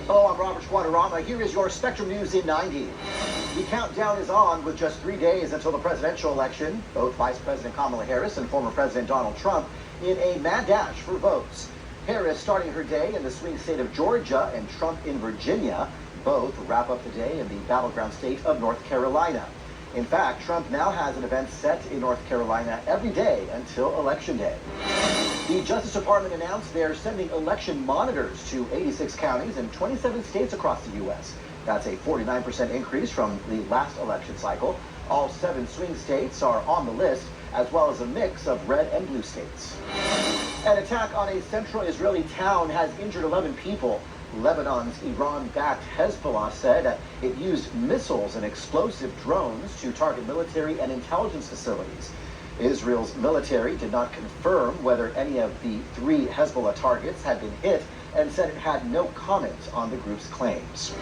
Hello, I'm Robert Guadarrama. Here is your Spectrum News in 90. The countdown is on with just 3 days until the presidential election. Both Vice President Kamala Harris and former President Donald Trump in a mad dash for votes. Harris starting her day in the swing state of Georgia and Trump in Virginia. Both wrap up the day in the battleground state of North Carolina. In fact, Trump now has an event set in North Carolina every day until Election Day. The Justice Department announced they're sending election monitors to 86 counties and 27 states across the U.S. That's a 49% increase from the last election cycle. All 7 swing states are on the list, as well as a mix of red and blue states. An attack on a central Israeli town has injured 11 people. Lebanon's Iran-backed Hezbollah said it used missiles and explosive drones to target military and intelligence facilities. Israel's military did not confirm whether any of the 3 Hezbollah targets had been hit and said it had no comment on the group's claims.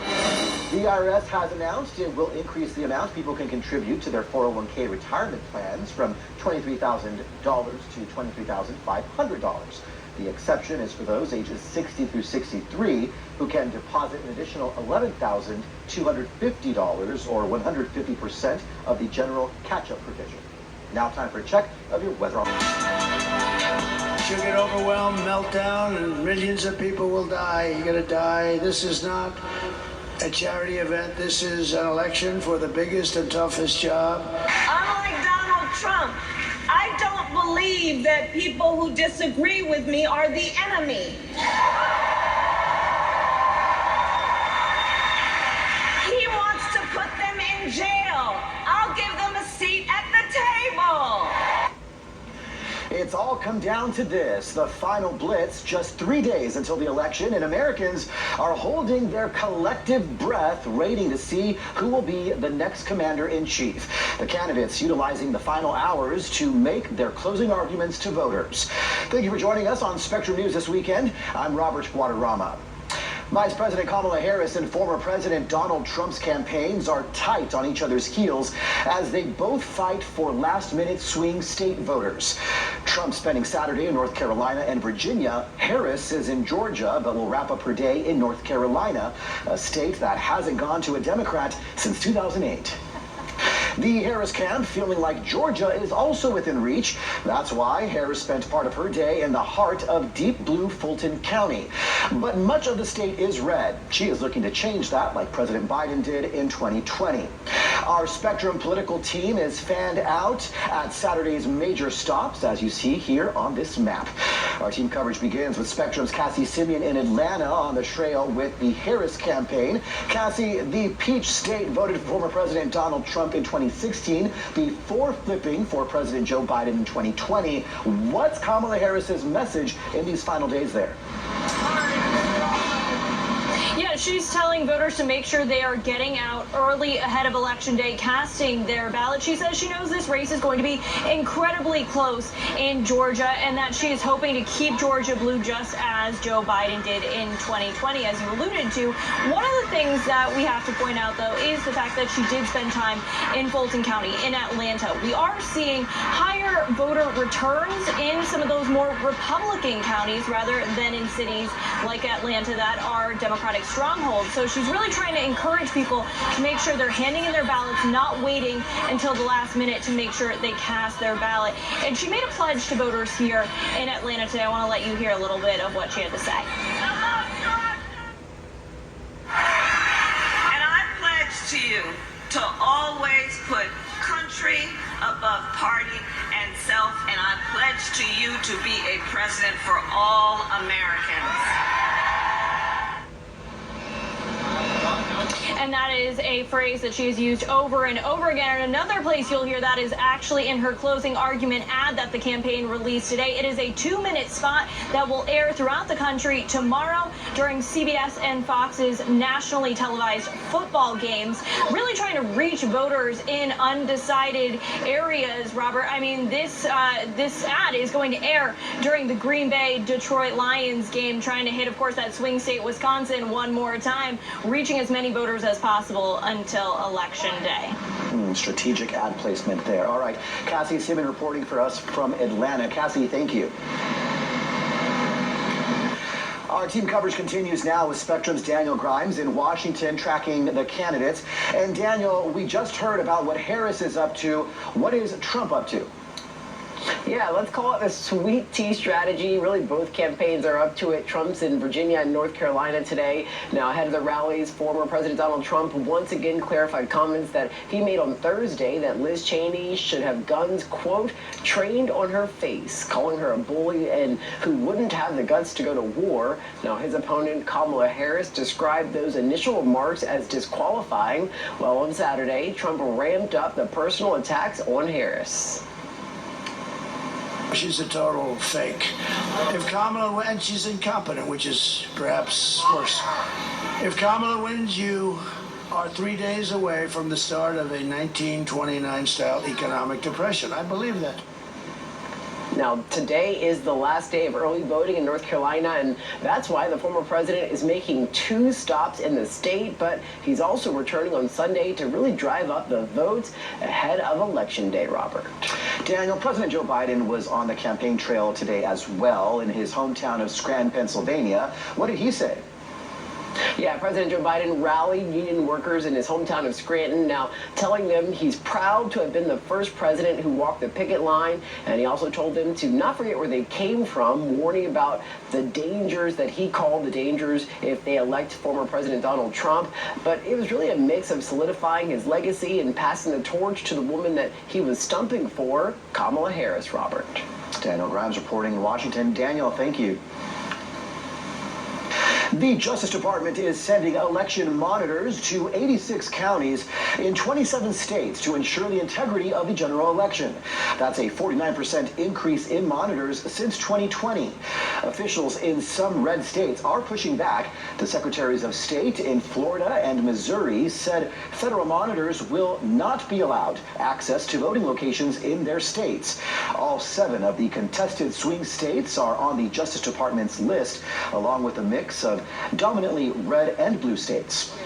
The IRS has announced it will increase the amount people can contribute to their 401k retirement plans from $23,000 to $23,500. The exception is for those ages 60 through 63 who can deposit an additional $11,250 or 150% of the general catch-up provision. Now time for a check of your weather. You'll get overwhelmed, meltdown, and millions of people will die. You're going to die. This is not a charity event. This is an election for the biggest and toughest job. Unlike Donald Trump, I don't believe that people who disagree with me are the enemy. He wants to put them in jail. I'll give them a seat at the table. It's all come down to this, the final blitz, just 3 days until the election, and Americans are holding their collective breath, waiting to see who will be the next commander-in-chief. The candidates utilizing the final hours to make their closing arguments to voters. Thank you for joining us on Spectrum News this weekend. I'm Robert Guadarrama. Vice President Kamala Harris and former President Donald Trump's campaigns are tight on each other's heels as they both fight for last-minute swing state voters. Trump spending Saturday in North Carolina and Virginia. Harris is in Georgia, but will wrap up her day in North Carolina, a state that hasn't gone to a Democrat since 2008. The Harris camp feeling like Georgia is also within reach. That's why Harris spent part of her day in the heart of deep blue Fulton County. But much of the state is red. She is looking to change that like President Biden did in 2020. Our Spectrum political team is fanned out at Saturday's major stops, as you see here on this map. Our team coverage begins with Spectrum's Cassie Simeon in Atlanta on the trail with the Harris campaign. Cassie, the Peach State voted for former President Donald Trump in 2016 before flipping for President Joe Biden in 2020. What's Kamala Harris's message in these final days there? Yeah, she's telling voters to make sure they are getting out early ahead of Election Day, casting their ballot. She says she knows this race is going to be incredibly close in Georgia and that she is hoping to keep Georgia blue just as Joe Biden did in 2020, as you alluded to. One of the things that we have to point out, though, is the fact that she did spend time in Fulton County, in Atlanta. We are seeing higher voter returns in some of those more Republican counties rather than in cities like Atlanta that are Democratic stronghold. So she's really trying to encourage people to make sure they're handing in their ballots, not waiting until the last minute to make sure they cast their ballot. And she made a pledge to voters here in Atlanta today. I want to let you hear a little bit of what she had to say. And I pledge to you to always put country above party and self, and I pledge to you to be a president for all Americans. And that is a phrase that she has used over and over again. And another place you'll hear that is actually in her closing argument ad that the campaign released today. It is a 2-minute spot that will air throughout the country tomorrow during CBS and Fox's nationally televised football games, really trying to reach voters in undecided areas, Robert. I mean, this ad is going to air during the Green Bay-Detroit Lions game, trying to hit, of course, that swing state, Wisconsin, one more time, reaching as many voters as possible until Election Day. Strategic ad placement there. All right, Cassie Simmon reporting for us from Atlanta. Cassie, thank you. Our team coverage continues now with Spectrum's Daniel Grimes in Washington tracking the candidates. And Daniel, we just heard about what Harris is up to. What is Trump up to? Yeah, let's call it the sweet tea strategy. Really, both campaigns are up to it. Trump's in Virginia and North Carolina today. Now, ahead of the rallies, former President Donald Trump once again clarified comments that he made on Thursday that Liz Cheney should have guns, quote, trained on her face, calling her a bully and who wouldn't have the guts to go to war. Now, his opponent, Kamala Harris, described those initial remarks as disqualifying. Well, on Saturday, Trump ramped up the personal attacks on Harris. She's a total fake. If Kamala, and she's incompetent, which is perhaps worse. If Kamala wins, you are 3 days away from the start of a 1929-style economic depression. I believe that. Now, today is the last day of early voting in North Carolina, and that's why the former president is making 2 stops in the state, but he's also returning on Sunday to really drive up the votes ahead of Election Day, Robert. Daniel, President Joe Biden was on the campaign trail today as well in his hometown of Scranton, Pennsylvania. What did he say? Yeah, President Joe Biden rallied union workers in his hometown of Scranton, now telling them he's proud to have been the first president who walked the picket line, and he also told them to not forget where they came from, warning about the dangers that he called the dangers if they elect former President Donald Trump. But it was really a mix of solidifying his legacy and passing the torch to the woman that he was stumping for, Kamala Harris, Robert. Daniel Grimes reporting in Washington. Daniel, thank you. The Justice Department is sending election monitors to 86 counties in 27 states to ensure the integrity of the general election. That's a 49% increase in monitors since 2020. Officials in some red states are pushing back. The secretaries of state in Florida and Missouri said federal monitors will not be allowed access to voting locations in their states. All 7 of the contested swing states are on the Justice Department's list, along with a mix of dominantly red and blue states.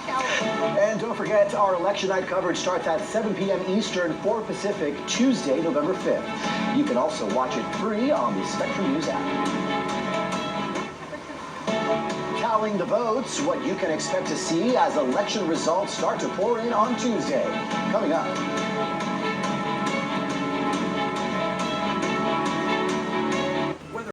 And don't forget, our election night coverage starts at 7 p.m. Eastern, 4 Pacific, Tuesday, November 5th. You can also watch it free on the Spectrum News app. Tallying the votes, what you can expect to see as election results start to pour in on Tuesday. Coming up.